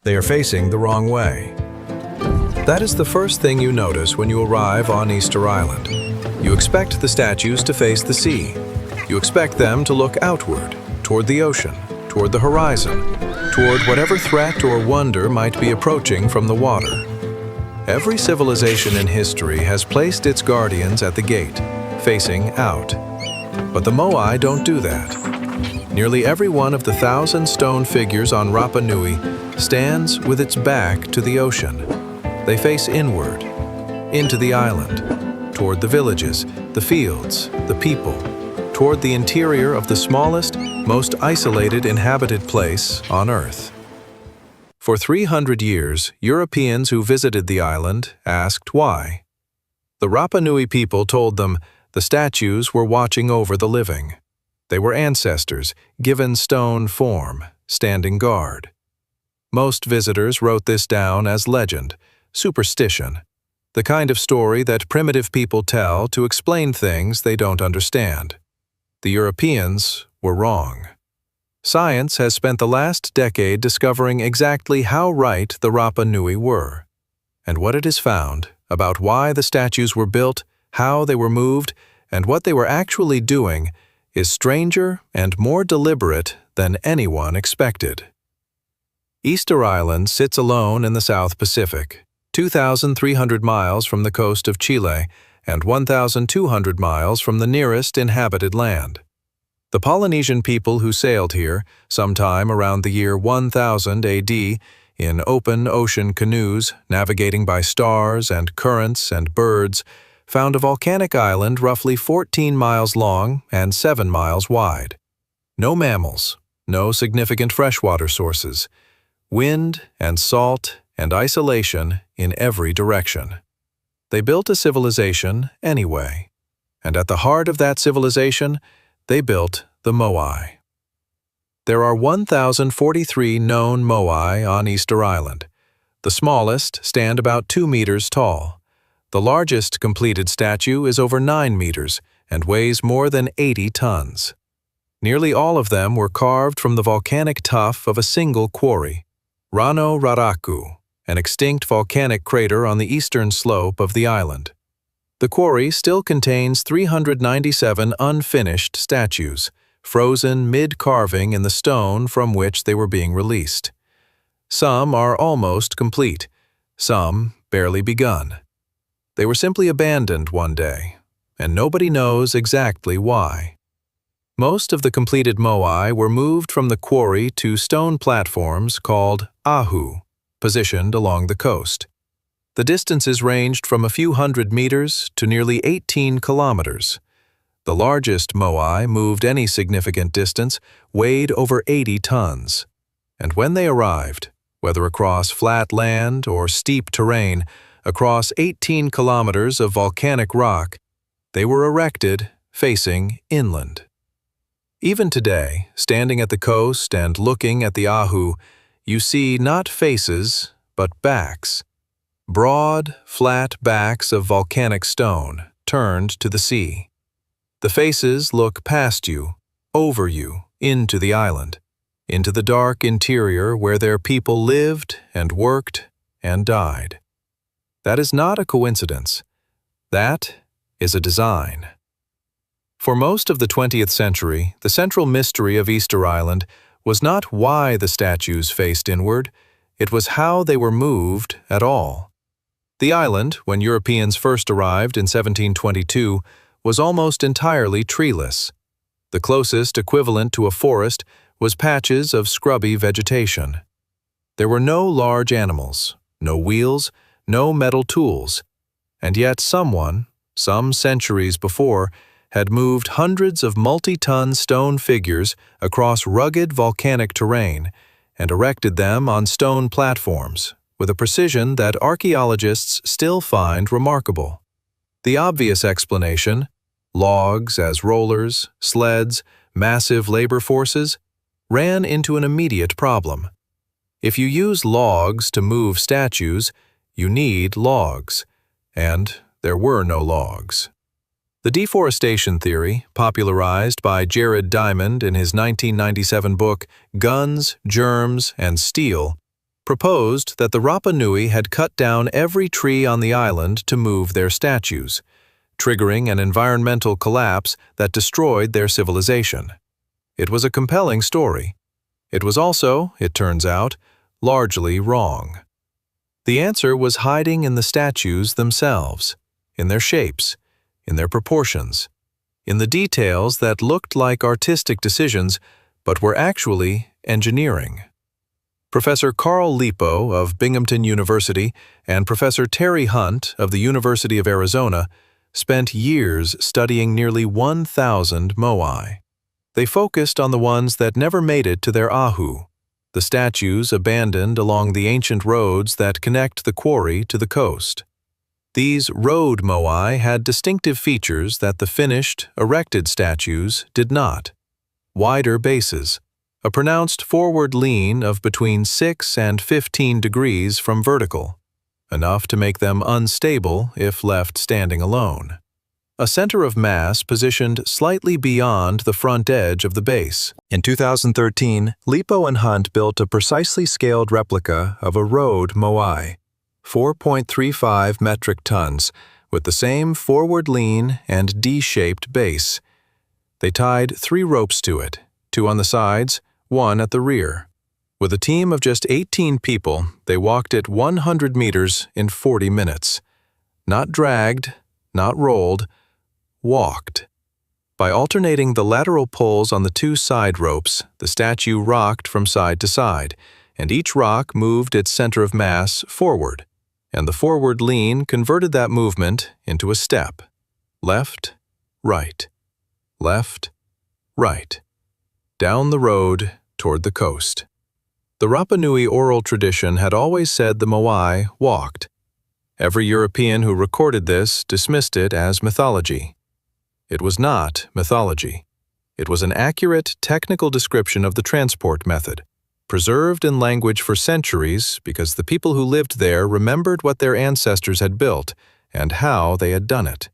They are facing the wrong way. That is the first thing you notice when you arrive on Easter Island. You expect the statues to face the sea. You expect them to look outward, toward the ocean, toward the horizon, toward whatever threat or wonder might be approaching from the water. Every civilization in history has placed its guardians at the gate, facing out. But the Moai don't do that. Nearly every one of the 1,000 stone figures on Rapa Nui stands with its back to the ocean. They face inward, into the island, toward the villages, the fields, the people, toward the interior of the smallest, most isolated inhabited place on Earth. For 300 years, Europeans who visited the island asked why. The Rapa Nui people told them the statues were watching over the living. They were ancestors, given stone form, standing guard. Most visitors wrote this down as legend, superstition, the kind of story that primitive people tell to explain things they don't understand. The Europeans were wrong. Science has spent the last decade discovering exactly how right the Rapa Nui were. And what it has found about why the statues were built, how they were moved, and what they were actually doing is stranger and more deliberate than anyone expected. Easter Island sits alone in the South Pacific, 2,300 miles from the coast of Chile and 1,200 miles from the nearest inhabited land. The Polynesian people who sailed here, sometime around the year 1000 AD, in open ocean canoes navigating by stars and currents and birds, found a volcanic island roughly 14 miles long and 7 miles wide. No mammals, no significant freshwater sources, wind and salt and isolation in every direction. They built a civilization anyway, and at the heart of that civilization, they built the Moai. There are 1,043 known Moai on Easter Island. The smallest stand about 2 meters tall. The largest completed statue is over 9 meters and weighs more than 80 tons. Nearly all of them were carved from the volcanic tuff of a single quarry, Rano Raraku, an extinct volcanic crater on the eastern slope of the island. The quarry still contains 397 unfinished statues, frozen mid-carving in the stone from which they were being released. Some are almost complete, some barely begun. They were simply abandoned one day, and nobody knows exactly why. Most of the completed Moai were moved from the quarry to stone platforms called ahu, positioned along the coast. The distances ranged from a few hundred meters to nearly 18 kilometers. The largest Moai moved any significant distance weighed over 80 tons. And when they arrived, whether across flat land or steep terrain, across 18 kilometers of volcanic rock, they were erected facing inland. Even today, standing at the coast and looking at the ahu, you see not faces, but backs. Broad, flat backs of volcanic stone turned to the sea. The faces look past you, over you, into the island, into the dark interior where their people lived and worked and died. That is not a coincidence. That is a design. For most of the 20th century, the central mystery of Easter Island was not why the statues faced inward, it was how they were moved at all. The island, when Europeans first arrived in 1722, was almost entirely treeless. The closest equivalent to a forest was patches of scrubby vegetation. There were no large animals, no wheels, no metal tools, and yet someone, some centuries before, had moved hundreds of multi-ton stone figures across rugged volcanic terrain and erected them on stone platforms with a precision that archaeologists still find remarkable. The obvious explanation, logs as rollers, sleds, massive labor forces, ran into an immediate problem. If you use logs to move statues, you need logs, and there were no logs. The deforestation theory, popularized by Jared Diamond in his 1997 book Guns, Germs, and Steel, proposed that the Rapa Nui had cut down every tree on the island to move their statues, triggering an environmental collapse that destroyed their civilization. It was a compelling story. It was also, it turns out, largely wrong. The answer was hiding in the statues themselves, in their shapes, in their proportions, in the details that looked like artistic decisions but were actually engineering. Professor Carl Lipo of Binghamton University and Professor Terry Hunt of the University of Arizona spent years studying nearly 1,000 moai. They focused on the ones that never made it to their ahu, the statues abandoned along the ancient roads that connect the quarry to the coast. These road moai had distinctive features that the finished, erected statues did not. Wider bases, a pronounced forward lean of between 6 and 15 degrees from vertical, enough to make them unstable if left standing alone. A center of mass positioned slightly beyond the front edge of the base. In 2013, Lipo and Hunt built a precisely scaled replica of a road moai, 4.35 metric tons, with the same forward lean and D-shaped base. They tied 3 ropes to it, 2 on the sides, 1 at the rear. With a team of just 18 people, they walked it 100 meters in 40 minutes. Not dragged, not rolled, walked. By alternating the lateral pulls on the 2 side ropes, the statue rocked from side to side, and each rock moved its center of mass forward, and the forward lean converted that movement into a step. Left, right, left, right, down the road toward the coast. The Rapa Nui oral tradition had always said the moai walked. Every European who recorded this dismissed it as mythology. It was not mythology. It was an accurate technical description of the transport method, preserved in language for centuries because the people who lived there remembered what their ancestors had built and how they had done it.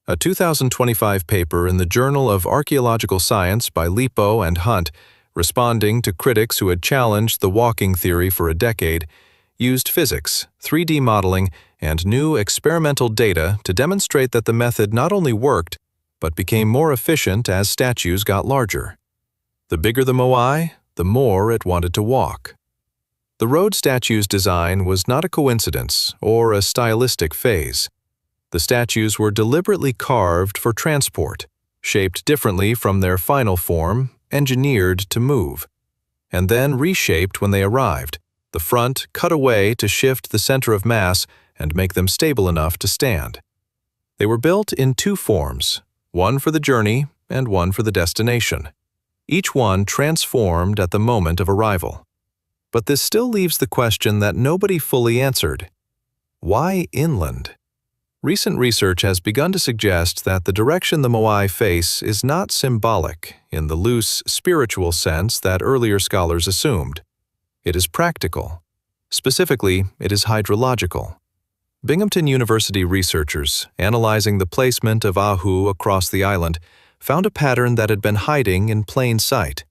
A 2025 paper in the Journal of Archaeological Science by Lipo and Hunt, responding to critics who had challenged the walking theory for a decade, used physics, 3D modeling, and new experimental data to demonstrate that the method not only worked, but became more efficient as statues got larger. The bigger the moai, the more it wanted to walk. The road statue's design was not a coincidence or a stylistic phase. The statues were deliberately carved for transport, shaped differently from their final form, engineered to move, and then reshaped when they arrived, the front cut away to shift the center of mass and make them stable enough to stand. They were built in 2 forms, one for the journey and one for the destination, each one transformed at the moment of arrival. But this still leaves the question that nobody fully answered. Why inland? Recent research has begun to suggest that the direction the moai face is not symbolic in the loose, spiritual sense that earlier scholars assumed. It is practical. Specifically, it is hydrological. Binghamton University researchers, analyzing the placement of ahu across the island, found a pattern that had been hiding in plain sight.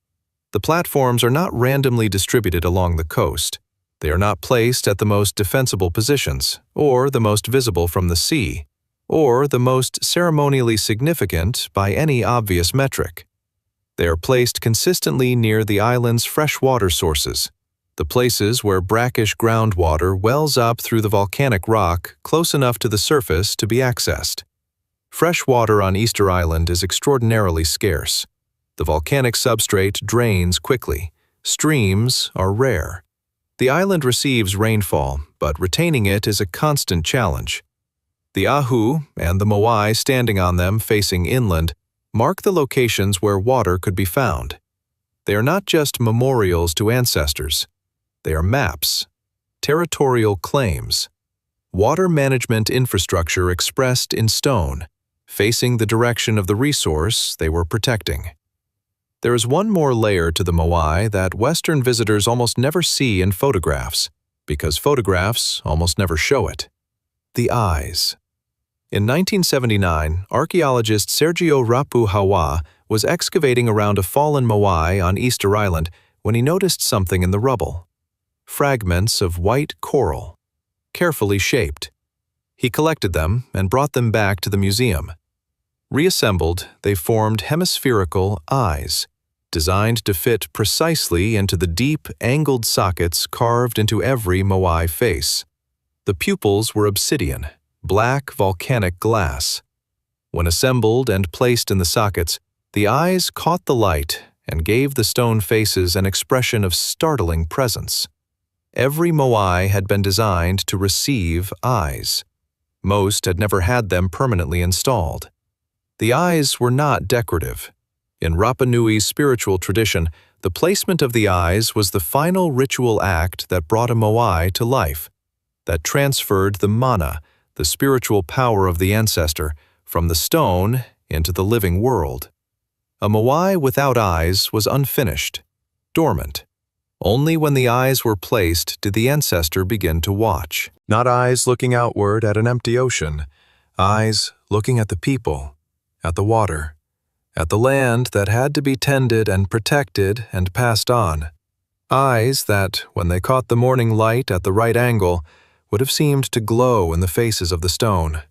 The platforms are not randomly distributed along the coast. They are not placed at the most defensible positions, or the most visible from the sea, or the most ceremonially significant by any obvious metric. They are placed consistently near the island's freshwater sources, the places where brackish groundwater wells up through the volcanic rock close enough to the surface to be accessed. Fresh water on Easter Island is extraordinarily scarce. The volcanic substrate drains quickly. Streams are rare. The island receives rainfall, but retaining it is a constant challenge. The ahu and the moai standing on them facing inland mark the locations where water could be found. They are not just memorials to ancestors. They are maps, territorial claims, water management infrastructure expressed in stone, facing the direction of the resource they were protecting. There is one more layer to the moai that Western visitors almost never see in photographs, because photographs almost never show it. The eyes. In 1979, archaeologist Sergio Rapu was excavating around a fallen moai on Easter Island when he noticed something in the rubble. fragments of white coral, carefully shaped. He collected them and brought them back to the museum. Reassembled, they formed hemispherical eyes, designed to fit precisely into the deep, angled sockets carved into every Moai face. The pupils were obsidian, black volcanic glass. When assembled and placed in the sockets, the eyes caught the light and gave the stone faces an expression of startling presence. Every Moai had been designed to receive eyes. Most had never had them permanently installed. The eyes were not decorative. In Rapa Nui's spiritual tradition, the placement of the eyes was the final ritual act that brought a Moai to life, that transferred the mana, the spiritual power of the ancestor, from the stone into the living world. A Moai without eyes was unfinished, dormant. Only when the eyes were placed did the ancestor begin to watch. Not eyes looking outward at an empty ocean, eyes looking at the people, at the water, at the land that had to be tended and protected and passed on. Eyes that, when they caught the morning light at the right angle, would have seemed to glow in the faces of the stone.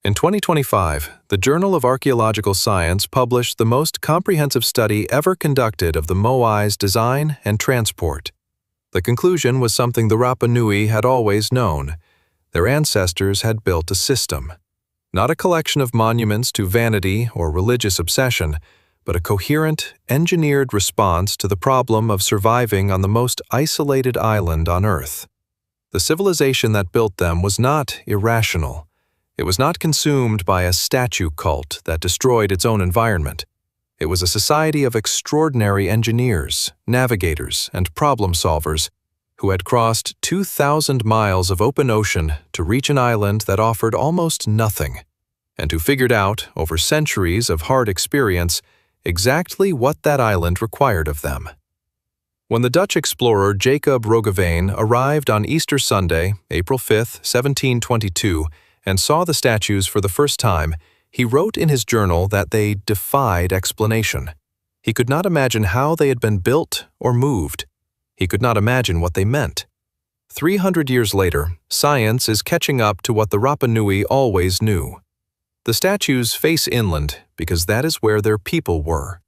In 2025, the Journal of Archaeological Science published the most comprehensive study ever conducted of the Moai's design and transport. The conclusion was something the Rapa Nui had always known. Their ancestors had built a system. Not a collection of monuments to vanity or religious obsession, but a coherent, engineered response to the problem of surviving on the most isolated island on Earth. The civilization that built them was not irrational. It was not consumed by a statue cult that destroyed its own environment. It was a society of extraordinary engineers, navigators, and problem solvers who had crossed 2,000 miles of open ocean to reach an island that offered almost nothing, and who figured out, over centuries of hard experience, exactly what that island required of them. When the Dutch explorer Jacob Roggeveen arrived on Easter Sunday, April 5, 1722, and saw the statues for the first time, he wrote in his journal that they defied explanation. He could not imagine how they had been built or moved. He could not imagine what they meant. 300 years later, science is catching up to what the Rapa Nui always knew. The statues face inland because that is where their people were.